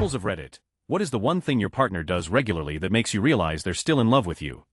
Couples of Reddit. What is the one thing your partner does regularly that makes you realize they're still in love with you?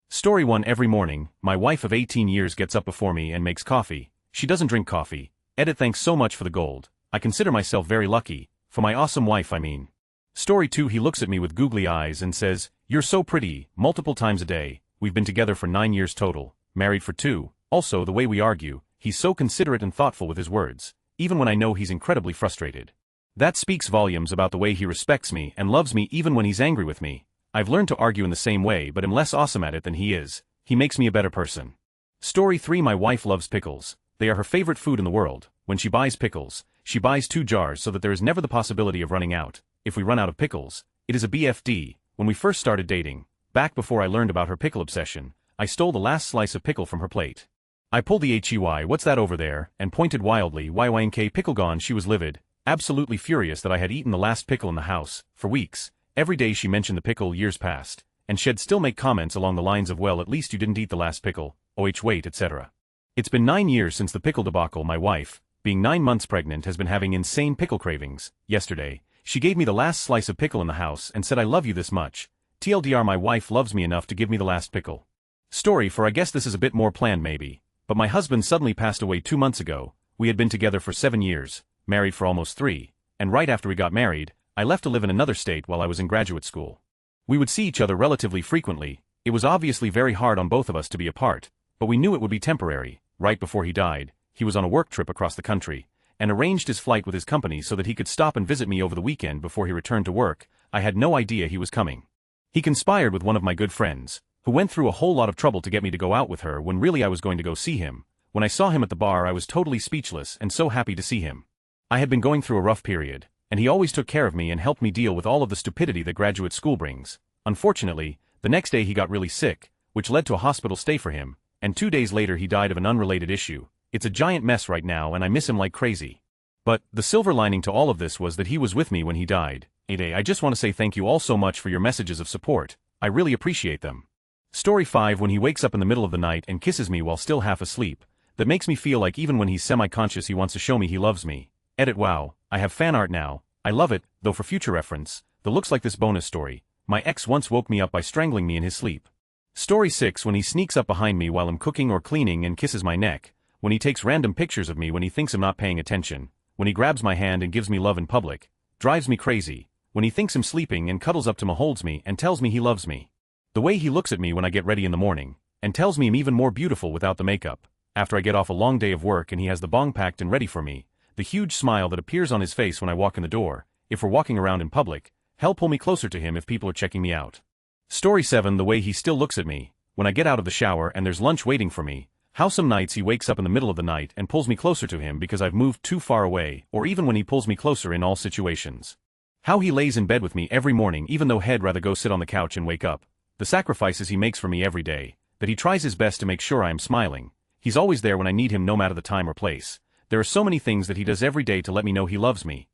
Story 1. Every morning, my wife of 18 years gets up before me and makes coffee. She doesn't drink coffee. Edit. Thanks so much for the gold. I consider myself very lucky. For my awesome wife, I mean. Story 2. He looks at me with googly eyes and says, "You're so pretty," multiple times a day. We've been together for 9 years total, married for 2. Also, the way we argue, he's so considerate and thoughtful with his words, even when I know he's incredibly frustrated. That speaks volumes about the way he respects me and loves me even when he's angry with me. I've learned to argue in the same way but am less awesome at it than he is. He makes me a better person. Story 3. My wife loves pickles. They are her favorite food in the world. When she buys pickles, she buys 2 jars so that there is never the possibility of running out. If we run out of pickles, it is a BFD. When we first started dating, back before I learned about her pickle obsession, I stole the last slice of pickle from her plate. I pulled the HEY, "What's that over there?" and pointed wildly, "YYNK pickle gone." She was livid, absolutely furious that I had eaten the last pickle in the house. For weeks, every day she mentioned the pickle. Years passed, and she'd still make comments along the lines of, "Well, at least you didn't eat the last pickle, wait, etc." It's been 9 years since the pickle debacle. My wife, being 9 months pregnant, has been having insane pickle cravings. Yesterday, she gave me the last slice of pickle in the house and said, "I love you this much." TLDR, my wife loves me enough to give me the last pickle. Story 4. I guess this is a bit more planned maybe, but my husband suddenly passed away 2 months ago. We had been together for 7 years, married for almost 3, and right after we got married, I left to live in another state while I was in graduate school. We would see each other relatively frequently. It was obviously very hard on both of us to be apart, but we knew it would be temporary. Right before he died, he was on a work trip across the country, and arranged his flight with his company so that he could stop and visit me over the weekend before he returned to work. I had no idea he was coming. He conspired with one of my good friends, who went through a whole lot of trouble to get me to go out with her when really I was going to go see him. When I saw him at the bar, I was totally speechless and so happy to see him. I had been going through a rough period, and he always took care of me and helped me deal with all of the stupidity that graduate school brings. Unfortunately, the next day he got really sick, which led to a hospital stay for him, and 2 days later he died of an unrelated issue. It's a giant mess right now and I miss him like crazy. But the silver lining to all of this was that he was with me when he died. I just want to say thank you all so much for your messages of support. I really appreciate them. Story 5. When he wakes up in the middle of the night and kisses me while still half asleep, that makes me feel like even when he's semi-conscious he wants to show me he loves me. Edit. Wow, I have fan art now. I love it, though for future reference, the looks like this bonus story. My ex once woke me up by strangling me in his sleep. Story 6. When he sneaks up behind me while I'm cooking or cleaning and kisses my neck. When he takes random pictures of me when he thinks I'm not paying attention. When he grabs my hand and gives me love in public. Drives me crazy. When he thinks I'm sleeping and cuddles up to me, holds me, and tells me he loves me. The way he looks at me when I get ready in the morning, and tells me I'm even more beautiful without the makeup. After I get off a long day of work and he has the bong packed and ready for me. The huge smile that appears on his face when I walk in the door. If we're walking around in public, he'll pull me closer to him if people are checking me out. Story 7. The way he still looks at me when I get out of the shower and there's lunch waiting for me. How some nights he wakes up in the middle of the night and pulls me closer to him because I've moved too far away, or even when he pulls me closer in all situations. How he lays in bed with me every morning even though he'd rather go sit on the couch and wake up. The sacrifices he makes for me every day. That he tries his best to make sure I am smiling. He's always there when I need him no matter the time or place. There are so many things that he does every day to let me know he loves me.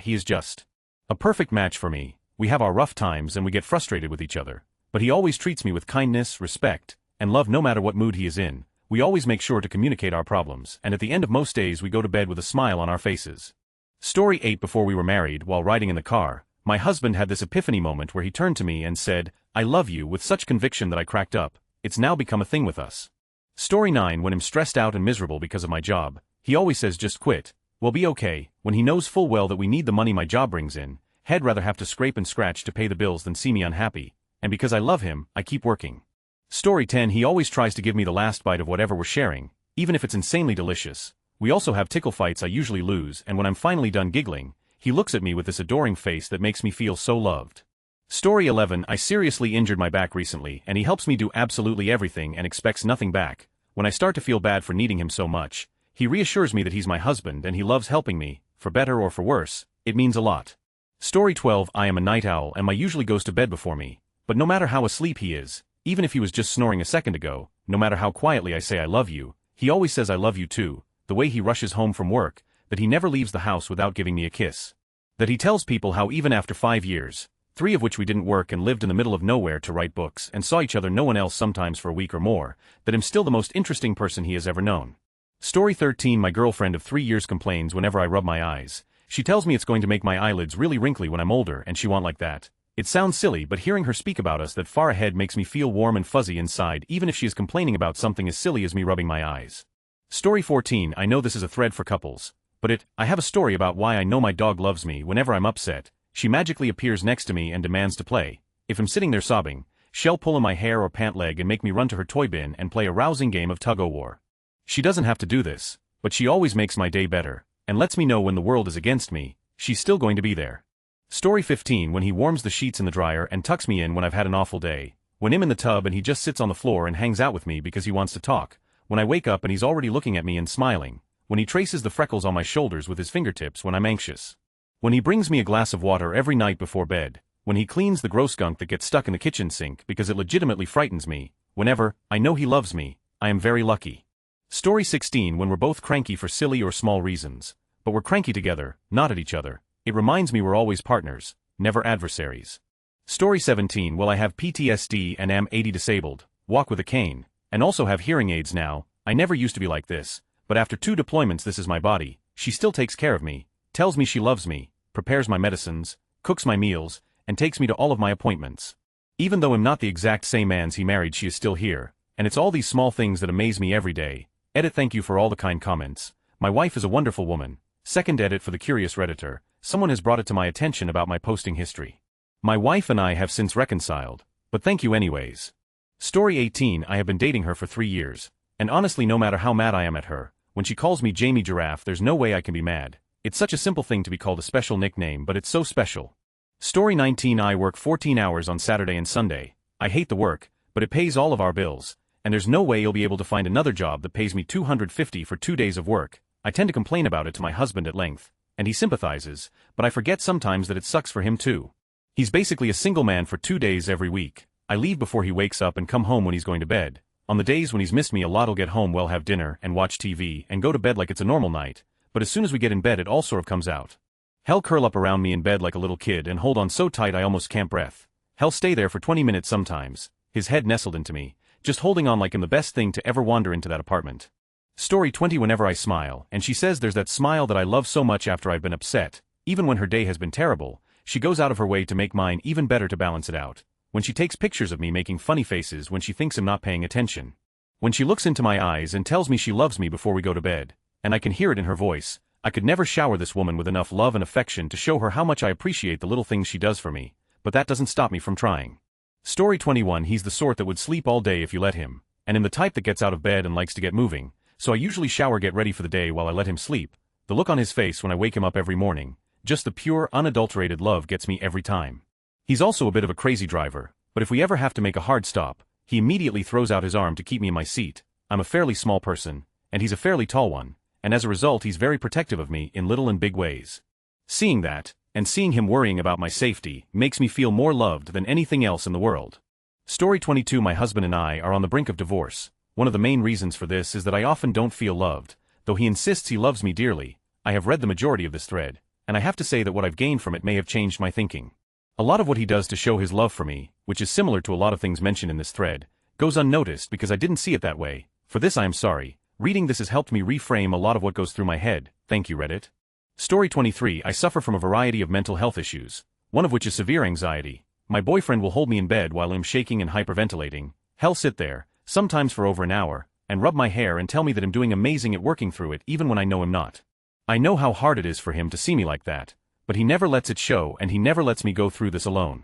He is just a perfect match for me. We have our rough times and we get frustrated with each other. But he always treats me with kindness, respect, and love no matter what mood he is in. We always make sure to communicate our problems, and at the end of most days we go to bed with a smile on our faces. Story 8. Before we were married, while riding in the car, my husband had this epiphany moment where he turned to me and said, "I love you," with such conviction that I cracked up. It's now become a thing with us. Story 9. When I'm stressed out and miserable because of my job, he always says, "Just quit. We'll be okay," when he knows full well that we need the money my job brings in. He'd rather have to scrape and scratch to pay the bills than see me unhappy, and because I love him, I keep working. Story 10. He always tries to give me the last bite of whatever we're sharing, even if it's insanely delicious. We also have tickle fights I usually lose, and when I'm finally done giggling, he looks at me with this adoring face that makes me feel so loved. Story 11. I seriously injured my back recently and he helps me do absolutely everything and expects nothing back. When I start to feel bad for needing him so much, he reassures me that he's my husband and he loves helping me, for better or for worse. It means a lot. Story 12. I am a night owl and my usually goes to bed before me, but no matter how asleep he is, even if he was just snoring a second ago, no matter how quietly I say I love you, he always says I love you too. The way he rushes home from work, that he never leaves the house without giving me a kiss. That he tells people how even after 5 years, 3 of which we didn't work and lived in the middle of nowhere to write books and saw each other no one else sometimes for a week or more, that I'm still the most interesting person he has ever known. Story 13. My girlfriend of 3 years complains whenever I rub my eyes. She tells me it's going to make my eyelids really wrinkly when I'm older and she won't like that. It sounds silly, but hearing her speak about us that far ahead makes me feel warm and fuzzy inside, even if she is complaining about something as silly as me rubbing my eyes. Story 14. I know this is a thread for couples, but I have a story about why I know my dog loves me. Whenever I'm upset, she magically appears next to me and demands to play. If I'm sitting there sobbing, she'll pull on my hair or pant leg and make me run to her toy bin and play a rousing game of tug-o-war. She doesn't have to do this, but she always makes my day better, and lets me know when the world is against me, she's still going to be there. Story 15. When he warms the sheets in the dryer and tucks me in when I've had an awful day. When I'm in the tub and he just sits on the floor and hangs out with me because he wants to talk. When I wake up and he's already looking at me and smiling. When he traces the freckles on my shoulders with his fingertips when I'm anxious. When he brings me a glass of water every night before bed. When he cleans the gross gunk that gets stuck in the kitchen sink because it legitimately frightens me. Whenever I know he loves me, I am very lucky. Story 16. When we're both cranky for silly or small reasons. But we're cranky together, not at each other. It reminds me we're always partners, never adversaries. Story 17. Well, I have PTSD and am 80 disabled, walk with a cane, and also have hearing aids now. I never used to be like this, but after 2 deployments this is my body. She still takes care of me, tells me she loves me, prepares my medicines, cooks my meals, and takes me to all of my appointments. Even though I'm not the exact same man's he married, she is still here, and it's all these small things that amaze me every day. Edit. Thank you for all the kind comments. My wife is a wonderful woman. Second edit for the curious Redditor. Someone has brought it to my attention about my posting history. My wife and I have since reconciled, but thank you anyways. Story 18. I have been dating her for 3 years, and honestly no matter how mad I am at her, when she calls me Jamie Giraffe there's no way I can be mad. It's such a simple thing to be called a special nickname, but it's so special. Story 19. I work 14 hours on Saturday and Sunday. I hate the work, but it pays all of our bills, and there's no way you'll be able to find another job that pays me $250 for 2 days of work. I tend to complain about it to my husband at length, and he sympathizes, but I forget sometimes that it sucks for him too. He's basically a single man for 2 days every week. I leave before he wakes up and come home when he's going to bed. On the days when he's missed me a lot, I'll get home, we'll have dinner and watch TV and go to bed like it's a normal night, but as soon as we get in bed it all sort of comes out. He'll curl up around me in bed like a little kid and hold on so tight I almost can't breathe. He'll stay there for 20 minutes sometimes, his head nestled into me, just holding on like I'm the best thing to ever wander into that apartment. Story 20. Whenever I smile, and she says there's that smile that I love so much after I've been upset, even when her day has been terrible, she goes out of her way to make mine even better to balance it out. When she takes pictures of me making funny faces when she thinks I'm not paying attention. When she looks into my eyes and tells me she loves me before we go to bed, and I can hear it in her voice. I could never shower this woman with enough love and affection to show her how much I appreciate the little things she does for me, but that doesn't stop me from trying. Story 21. He's the sort that would sleep all day if you let him, and in the type that gets out of bed and likes to get moving. So I usually shower, get ready for the day while I let him sleep. The look on his face when I wake him up every morning, just the pure, unadulterated love gets me every time. He's also a bit of a crazy driver, but if we ever have to make a hard stop, he immediately throws out his arm to keep me in my seat. I'm a fairly small person, and he's a fairly tall one, and as a result he's very protective of me in little and big ways. Seeing that, and seeing him worrying about my safety, makes me feel more loved than anything else in the world. Story 22. My husband and I are on the brink of divorce. One of the main reasons for this is that I often don't feel loved, though he insists he loves me dearly. I have read the majority of this thread, and I have to say that what I've gained from it may have changed my thinking. A lot of what he does to show his love for me, which is similar to a lot of things mentioned in this thread, goes unnoticed because I didn't see it that way. For this I am sorry. Reading this has helped me reframe a lot of what goes through my head. Thank you, Reddit. Story 23. I suffer from a variety of mental health issues, one of which is severe anxiety. My boyfriend will hold me in bed while I'm shaking and hyperventilating. He'll sit there, sometimes for over an hour, and rub my hair and tell me that I'm doing amazing at working through it even when I know I'm not. I know how hard it is for him to see me like that, but he never lets it show and he never lets me go through this alone.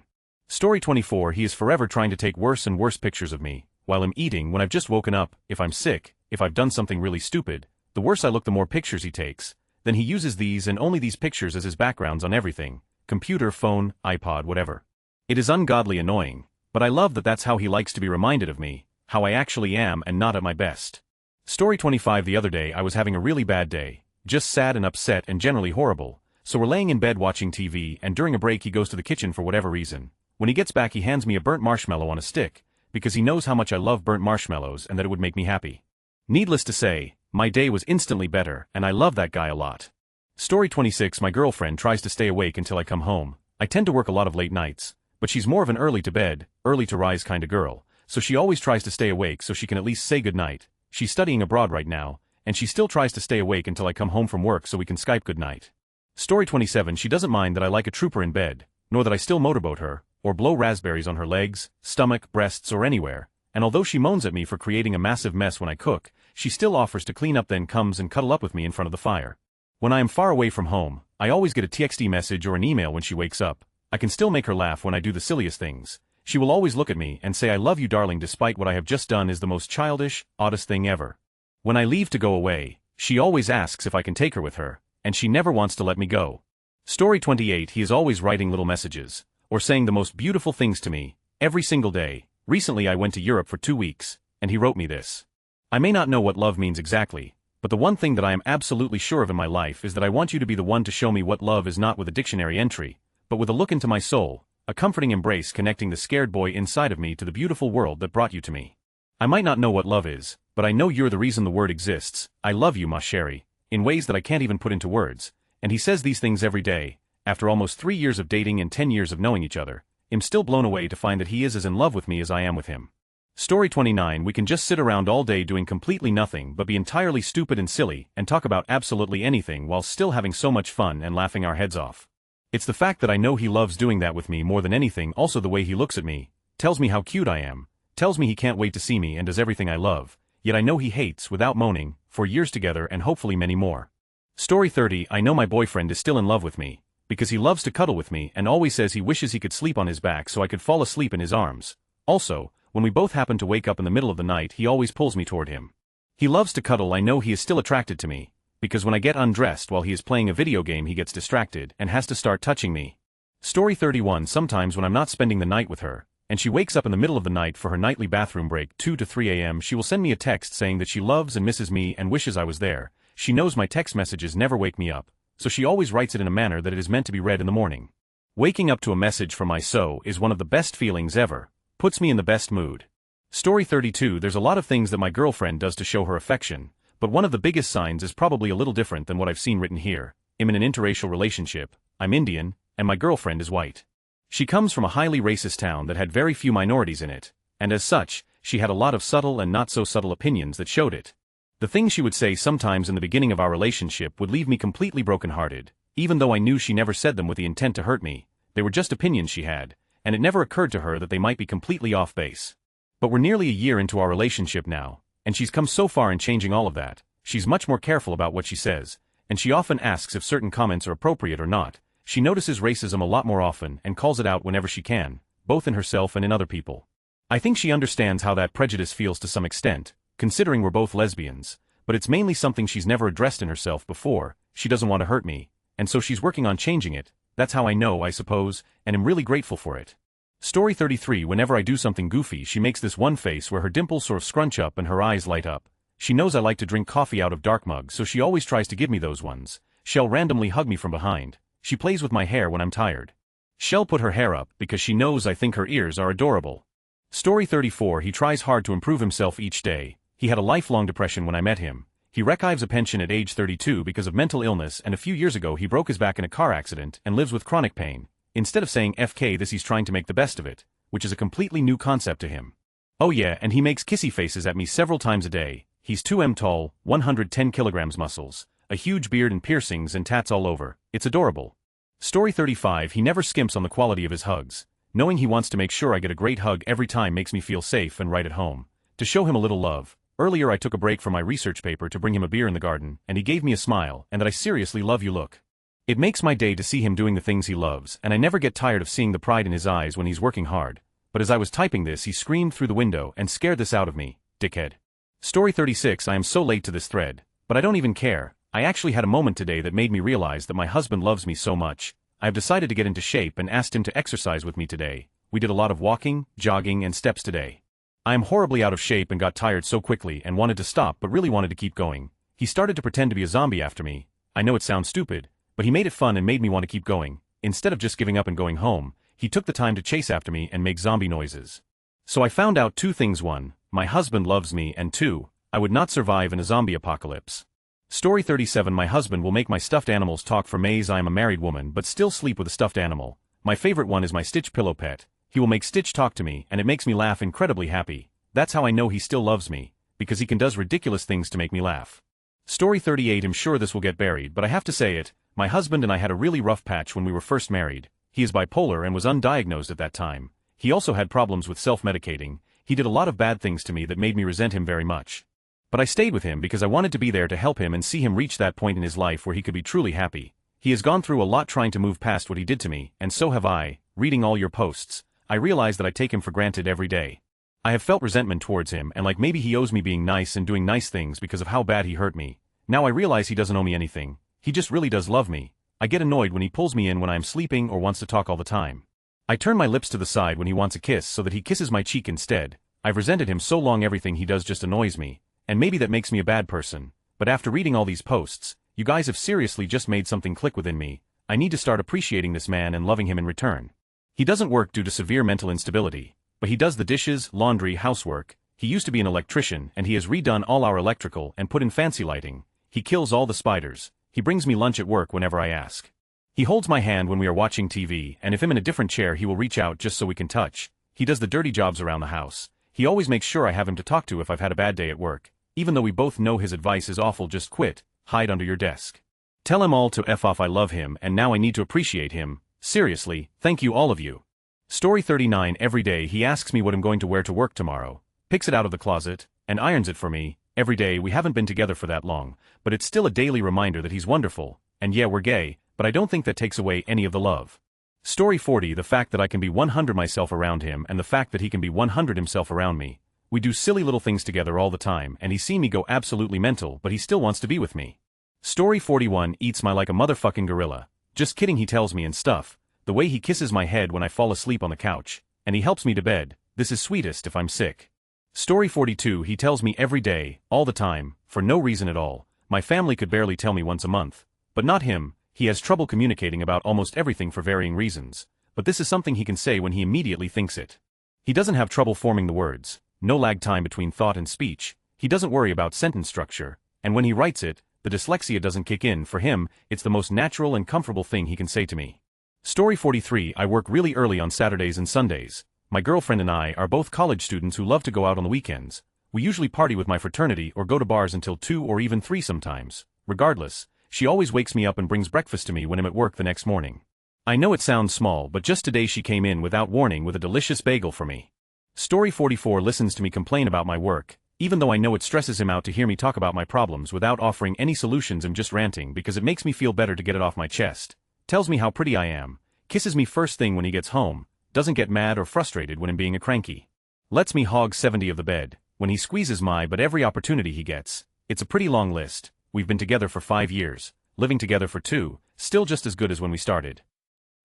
Story 24. He is forever trying to take worse and worse pictures of me, while I'm eating, when I've just woken up, if I'm sick, if I've done something really stupid. The worse I look, the more pictures he takes. Then he uses these and only these pictures as his backgrounds on everything, computer, phone, iPod, whatever. It is ungodly annoying, but I love that that's how he likes to be reminded of me, how I actually am and not at my best. Story 25. The other day I was having a really bad day, just sad and upset and generally horrible, so we're laying in bed watching TV and during a break he goes to the kitchen for whatever reason. When he gets back he hands me a burnt marshmallow on a stick, because he knows how much I love burnt marshmallows and that it would make me happy. Needless to say, my day was instantly better and I love that guy a lot. Story 26. My girlfriend tries to stay awake until I come home. I tend to work a lot of late nights, but she's more of an early to bed, early to rise kind of girl, so she always tries to stay awake so she can at least say goodnight. She's studying abroad right now, and she still tries to stay awake until I come home from work so we can Skype goodnight. Story 27 She doesn't mind that I like a trooper in bed, nor that I still motorboat her, or blow raspberries on her legs, stomach, breasts or anywhere, and although she moans at me for creating a massive mess when I cook, she still offers to clean up, then comes and cuddle up with me in front of the fire. When I am far away from home, I always get a TXT message or an email when she wakes up. I can still make her laugh when I do the silliest things. She will always look at me and say I love you darling despite what I have just done is the most childish, oddest thing ever. When I leave to go away, she always asks if I can take her with her, and she never wants to let me go. Story 28 He is always writing little messages, or saying the most beautiful things to me, every single day. Recently I went to Europe for 2 weeks, and he wrote me this. I may not know what love means exactly, but the one thing that I am absolutely sure of in my life is that I want you to be the one to show me what love is, not with a dictionary entry, but with a look into my soul, a comforting embrace connecting the scared boy inside of me to the beautiful world that brought you to me. I might not know what love is, but I know you're the reason the word exists. I love you, ma chérie, in ways that I can't even put into words, and he says these things every day. After almost 3 years of dating and 10 years of knowing each other, I'm still blown away to find that he is as in love with me as I am with him. Story 29 We can just sit around all day doing completely nothing but be entirely stupid and silly and talk about absolutely anything while still having so much fun and laughing our heads off. It's the fact that I know he loves doing that with me more than anything, also the way he looks at me, tells me how cute I am, tells me he can't wait to see me and does everything I love, yet I know he hates without moaning, for years together and hopefully many more. Story 30 I know my boyfriend is still in love with me, because he loves to cuddle with me and always says he wishes he could sleep on his back so I could fall asleep in his arms. Also, when we both happen to wake up in the middle of the night he always pulls me toward him. He loves to cuddle. I know he is still attracted to me, because when I get undressed while he is playing a video game he gets distracted and has to start touching me. Story 31 Sometimes when I'm not spending the night with her, and she wakes up in the middle of the night for her nightly bathroom break 2 to 3 a.m. she will send me a text saying that she loves and misses me and wishes I was there. She knows my text messages never wake me up, so she always writes it in a manner that it is meant to be read in the morning. Waking up to a message from my so is one of the best feelings ever, puts me in the best mood. Story 32 There's a lot of things that my girlfriend does to show her affection, but one of the biggest signs is probably a little different than what I've seen written here. I'm in an interracial relationship, I'm Indian, and my girlfriend is white. She comes from a highly racist town that had very few minorities in it, and as such, she had a lot of subtle and not so subtle opinions that showed it. The things she would say sometimes in the beginning of our relationship would leave me completely brokenhearted, even though I knew she never said them with the intent to hurt me. They were just opinions she had, and it never occurred to her that they might be completely off base. But we're nearly a year into our relationship now, and she's come so far in changing all of that. She's much more careful about what she says, and she often asks if certain comments are appropriate or not. She notices racism a lot more often and calls it out whenever she can, both in herself and in other people. I think she understands how that prejudice feels to some extent, considering we're both lesbians, but it's mainly something she's never addressed in herself before. She doesn't want to hurt me, and so she's working on changing it. That's how I know, I suppose, and am really grateful for it. Story 33 Whenever I do something goofy she makes this one face where her dimples sort of scrunch up and her eyes light up. She knows I like to drink coffee out of dark mugs, so she always tries to give me those ones. She'll randomly hug me from behind. She plays with my hair when I'm tired. She'll put her hair up because she knows I think her ears are adorable. Story 34 He tries hard to improve himself each day. He had a lifelong depression when I met him. He receives a pension at age 32 because of mental illness, and a few years ago he broke his back in a car accident and lives with chronic pain. Instead of saying FK this, he's trying to make the best of it, which is a completely new concept to him. Oh yeah, and he makes kissy faces at me several times a day. He's 2m tall, 110 kilograms muscles, a huge beard and piercings and tats all over. It's adorable. Story 35 He never skimps on the quality of his hugs. Knowing he wants to make sure I get a great hug every time makes me feel safe and right at home. To show him a little love, earlier I took a break from my research paper to bring him a beer in the garden, and he gave me a smile and that I seriously love you look. It makes my day to see him doing the things he loves, and I never get tired of seeing the pride in his eyes when he's working hard. But as I was typing this he screamed through the window and scared this out of me, dickhead. Story 36 I am so late to this thread, but I don't even care. I actually had a moment today that made me realize that my husband loves me so much. I've decided to get into shape and asked him to exercise with me today. We did a lot of walking, jogging and steps today. I am horribly out of shape and got tired so quickly and wanted to stop but really wanted to keep going. He started to pretend to be a zombie after me. I know it sounds stupid, but he made it fun and made me want to keep going. Instead of just giving up and going home, he took the time to chase after me and make zombie noises. So I found out 2 things. 1, my husband loves me, and 2, I would not survive in a zombie apocalypse. Story 37 My husband will make my stuffed animals talk for Maze. I am a married woman but still sleep with a stuffed animal. My favorite one is my Stitch pillow pet. He will make Stitch talk to me and it makes me laugh incredibly happy. That's how I know he still loves me, because he can does ridiculous things to make me laugh. Story 38 I'm sure this will get buried but I have to say it. My husband and I had a really rough patch when we were first married. He is bipolar and was undiagnosed at that time. He also had problems with self-medicating. He did a lot of bad things to me that made me resent him very much. But I stayed with him because I wanted to be there to help him and see him reach that point in his life where he could be truly happy. He has gone through a lot trying to move past what he did to me, and so have I. Reading all your posts, I realize that I take him for granted every day. I have felt resentment towards him and like maybe he owes me being nice and doing nice things because of how bad he hurt me. Now I realize he doesn't owe me anything. He just really does love me. I get annoyed when he pulls me in when I am sleeping or wants to talk all the time. I turn my lips to the side when he wants a kiss so that he kisses my cheek instead. I've resented him so long everything he does just annoys me, and maybe that makes me a bad person, but after reading all these posts, you guys have seriously just made something click within me. I need to start appreciating this man and loving him in return. He doesn't work due to severe mental instability, but he does the dishes, laundry, housework. He used to be an electrician and he has redone all our electrical and put in fancy lighting. He kills all the spiders. He brings me lunch at work whenever I ask. He holds my hand when we are watching TV, and if I'm in a different chair he will reach out just so we can touch. He does the dirty jobs around the house. He always makes sure I have him to talk to if I've had a bad day at work. Even though we both know his advice is awful, just quit, hide under your desk. Tell him all to F off. I love him and now I need to appreciate him. Seriously, thank you all of you. Story 39. Every day he asks me what I'm going to wear to work tomorrow, picks it out of the closet, and irons it for me. Every day. We haven't been together for that long, but it's still a daily reminder that he's wonderful, and yeah, we're gay, but I don't think that takes away any of the love. Story 40. The fact that I can be 100 myself around him and the fact that he can be 100 himself around me. We do silly little things together all the time and he's seen me go absolutely mental but he still wants to be with me. Story 41. Eats my like a motherfucking gorilla. Just kidding, he tells me and stuff. The way he kisses my head when I fall asleep on the couch, and he helps me to bed. This is sweetest if I'm sick. Story 42. He tells me every day, all the time, for no reason at all. My family could barely tell me once a month. But not him. He has trouble communicating about almost everything for varying reasons. But this is something he can say when he immediately thinks it. He doesn't have trouble forming the words. No lag time between thought and speech. He doesn't worry about sentence structure. And when he writes it, the dyslexia doesn't kick in. For him, it's the most natural and comfortable thing he can say to me. Story 43. I work really early on Saturdays and Sundays. My girlfriend and I are both college students who love to go out on the weekends. We usually party with my fraternity or go to bars until 2 or even 3 sometimes. Regardless, she always wakes me up and brings breakfast to me when I'm at work the next morning. I know it sounds small, but just today she came in without warning with a delicious bagel for me. Story 44. Listens to me complain about my work, even though I know it stresses him out to hear me talk about my problems without offering any solutions. I'm just ranting because it makes me feel better to get it off my chest. Tells me how pretty I am. Kisses me first thing when he gets home. Doesn't get mad or frustrated when I'm being a cranky. Lets me hog 70 of the bed. When he squeezes my butt every opportunity he gets. It's a pretty long list. We've been together for 5 years. Living together for 2. Still just as good as when we started.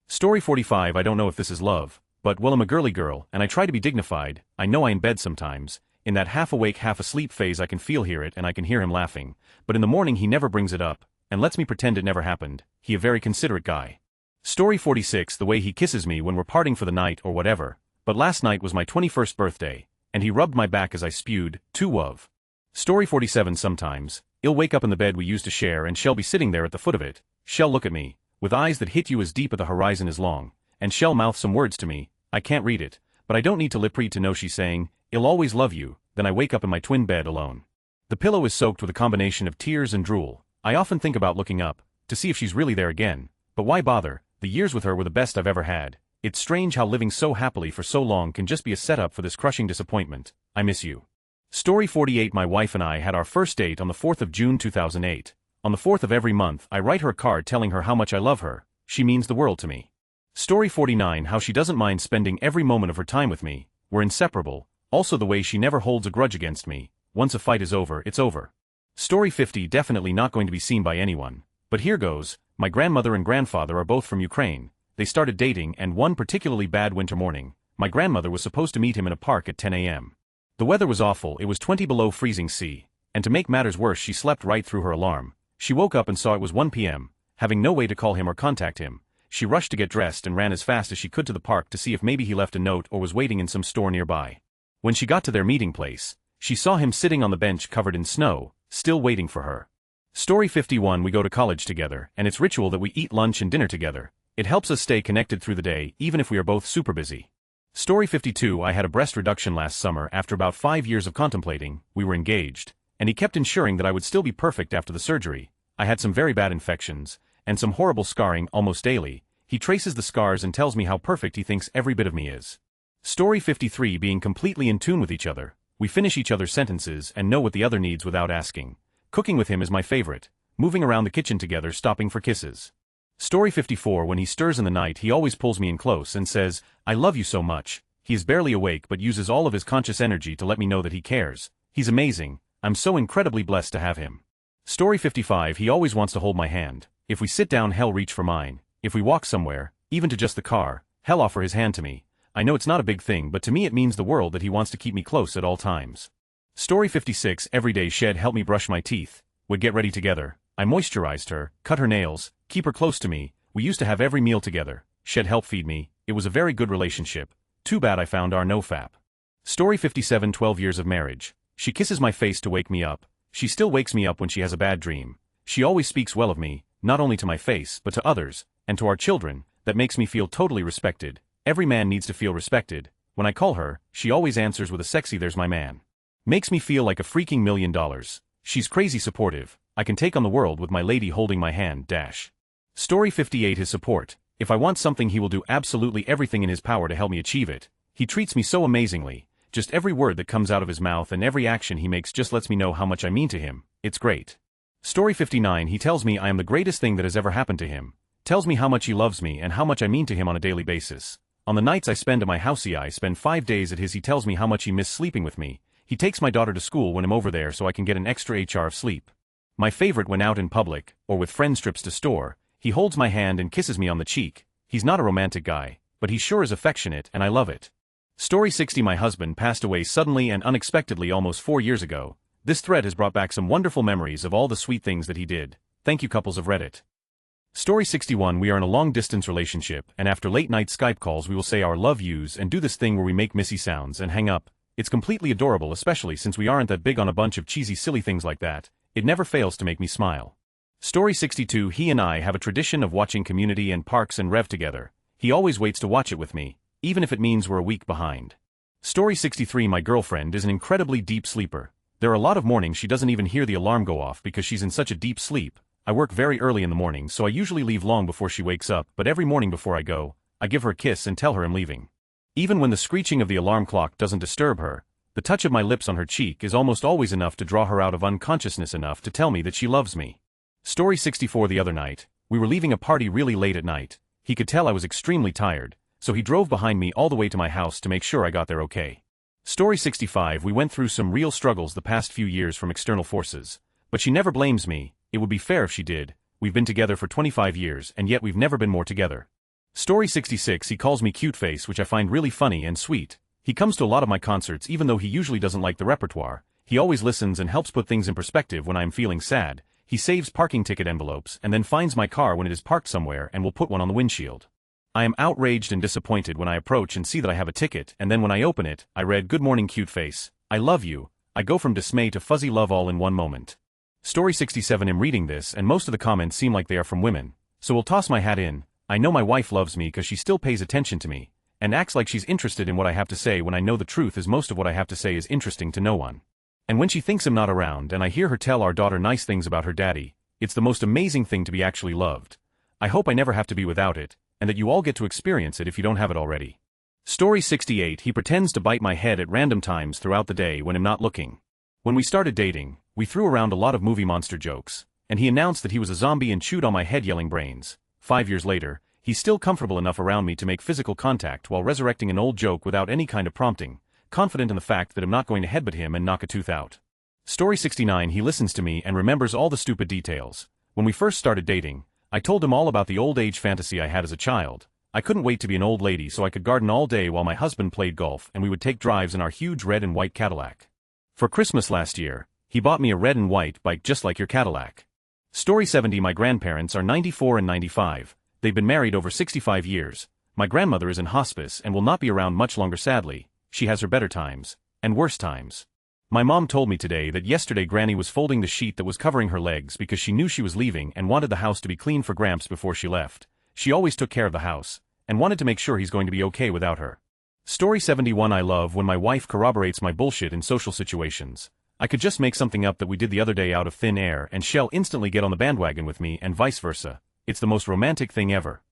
Story 45. I don't know if this is love, but well, I'm a girly girl and I try to be dignified. I know I'm in bed sometimes. In that half awake half asleep phase I can hear it and I can hear him laughing. But in the morning he never brings it up and lets me pretend it never happened. He a very considerate guy. Story 46. The way he kisses me when we're parting for the night or whatever. But last night was my 21st birthday, and he rubbed my back as I spewed, too of. Story 47. Sometimes, he'll wake up in the bed we used to share and she'll be sitting there at the foot of it. She'll look at me, with eyes that hit you as deep as the horizon is long, and she'll mouth some words to me. I can't read it, but I don't need to lip read to know she's saying, "I'll always love you." Then I wake up in my twin bed alone. The pillow is soaked with a combination of tears and drool. I often think about looking up, to see if she's really there again, but why bother? The years with her were the best I've ever had. It's strange how living so happily for so long can just be a setup for this crushing disappointment. I miss you. Story 48. My wife and I had our first date on the 4th of June 2008. On the 4th of every month I write her a card telling her how much I love her. She means the world to me. Story 49. How she doesn't mind spending every moment of her time with me. We're inseparable. Also the way she never holds a grudge against me. Once a fight is over, it's over. Story 50. Definitely not going to be seen by anyone. But here goes. My grandmother and grandfather are both from Ukraine. They started dating and one particularly bad winter morning, my grandmother was supposed to meet him in a park at 10 a.m. The weather was awful. It was 20 below freezing C, and to make matters worse she slept right through her alarm. She woke up and saw it was 1 p.m., having no way to call him or contact him. She rushed to get dressed and ran as fast as she could to the park to see if maybe he left a note or was waiting in some store nearby. When she got to their meeting place, she saw him sitting on the bench covered in snow, still waiting for her. Story 51. We go to college together, and it's ritual that we eat lunch and dinner together. It helps us stay connected through the day, even if we are both super busy. Story 52. I had a breast reduction last summer after about 5 years of contemplating. We were engaged, and he kept ensuring that I would still be perfect after the surgery. I had some very bad infections, and some horrible scarring almost daily. He traces the scars and tells me how perfect he thinks every bit of me is. Story 53. Being completely in tune with each other. We finish each other's sentences and know what the other needs without asking. Cooking with him is my favorite. Moving around the kitchen together, stopping for kisses. Story 54. When he stirs in the night, he always pulls me in close and says, "I love you so much." He is barely awake but uses all of his conscious energy to let me know that he cares. He's amazing. I'm so incredibly blessed to have him. Story 55. He always wants to hold my hand. If we sit down, he'll reach for mine. If we walk somewhere, even to just the car, he'll offer his hand to me. I know it's not a big thing, but to me it means the world that he wants to keep me close at all times. Story 56. Every day Shed helped me brush my teeth. Would get ready together. I moisturized her, cut her nails, keep her close to me. We used to have every meal together. Shed helped feed me. It was a very good relationship. Too bad I found our nofap. Story 57. 12 years of marriage. She kisses my face to wake me up. She still wakes me up when she has a bad dream. She always speaks well of me, not only to my face but to others, and to our children. That makes me feel totally respected. Every man needs to feel respected. When I call her, she always answers with a sexy "there's my man." Makes me feel like a freaking $1 million. She's crazy supportive. I can take on the world with my lady holding my hand. Story 58. His support. If I want something, he will do absolutely everything in his power to help me achieve it. He treats me so amazingly. Just every word that comes out of his mouth and every action he makes just lets me know how much I mean to him. It's great. Story 59. He tells me I am the greatest thing that has ever happened to him. Tells me how much he loves me and how much I mean to him on a daily basis. On the nights I spend at my house, I spend 5 days at his. He tells me how much he missed sleeping with me. He takes my daughter to school when I'm over there so I can get an extra HR of sleep. My favorite when out in public, or with friends trips to store, he holds my hand and kisses me on the cheek. He's not a romantic guy, but he sure is affectionate and I love it. Story 60. My husband passed away suddenly and unexpectedly almost 4 years ago. This thread has brought back some wonderful memories of all the sweet things that he did. Thank you, couples of Reddit. Story 61. We are in a long-distance relationship, and after late-night Skype calls we will say our love yous and do this thing where we make missy sounds and hang up. It's completely adorable, especially since we aren't that big on a bunch of cheesy silly things like that. It never fails to make me smile. Story 62. He and I have a tradition of watching Community and Parks and Rev together. He always waits to watch it with me, even if it means we're a week behind. Story 63. My girlfriend is an incredibly deep sleeper. There are a lot of mornings she doesn't even hear the alarm go off because she's in such a deep sleep. I work very early in the morning, so I usually leave long before she wakes up, but every morning before I go, I give her a kiss and tell her I'm leaving. Even when the screeching of the alarm clock doesn't disturb her, the touch of my lips on her cheek is almost always enough to draw her out of unconsciousness enough to tell me that she loves me. Story 64. The other night, we were leaving a party really late at night. He could tell I was extremely tired, so he drove behind me all the way to my house to make sure I got there okay. Story 65. We went through some real struggles the past few years from external forces, but she never blames me. It would be fair if she did. We've been together for 25 years and yet we've never been more together. Story 66. He calls me cute face, which I find really funny and sweet. He comes to a lot of my concerts even though he usually doesn't like the repertoire. He always listens and helps put things in perspective when I am feeling sad. He saves parking ticket envelopes and then finds my car when it is parked somewhere and will put one on the windshield. I am outraged and disappointed when I approach and see that I have a ticket, and then when I open it, I read "Good morning cute face, I love you." I go from dismay to fuzzy love all in one moment. Story 67. I'm reading this and most of the comments seem like they are from women, so we'll toss my hat in. I know my wife loves me because she still pays attention to me, and acts like she's interested in what I have to say when I know the truth is most of what I have to say is interesting to no one. And when she thinks I'm not around and I hear her tell our daughter nice things about her daddy, it's the most amazing thing to be actually loved. I hope I never have to be without it, and that you all get to experience it if you don't have it already. Story 68. He pretends to bite my head at random times throughout the day when I'm not looking. When we started dating, we threw around a lot of movie monster jokes, and he announced that he was a zombie and chewed on my head yelling brains. 5 years later, he's still comfortable enough around me to make physical contact while resurrecting an old joke without any kind of prompting, confident in the fact that I'm not going to headbutt him and knock a tooth out. Story 69. He listens to me and remembers all the stupid details. When we first started dating, I told him all about the old age fantasy I had as a child. I couldn't wait to be an old lady so I could garden all day while my husband played golf and we would take drives in our huge red and white Cadillac. For Christmas last year, he bought me a red and white bike just like your Cadillac. Story 70. My grandparents are 94 and 95. They've been married over 65 years. My grandmother is in hospice and will not be around much longer sadly. She has her better times, and worse times. My mom told me today that yesterday Granny was folding the sheet that was covering her legs because she knew she was leaving and wanted the house to be clean for Gramps before she left. She always took care of the house, and wanted to make sure he's going to be okay without her. Story 71. I love when my wife corroborates my bullshit in social situations. I could just make something up that we did the other day out of thin air and she'll instantly get on the bandwagon with me and vice versa. It's the most romantic thing ever.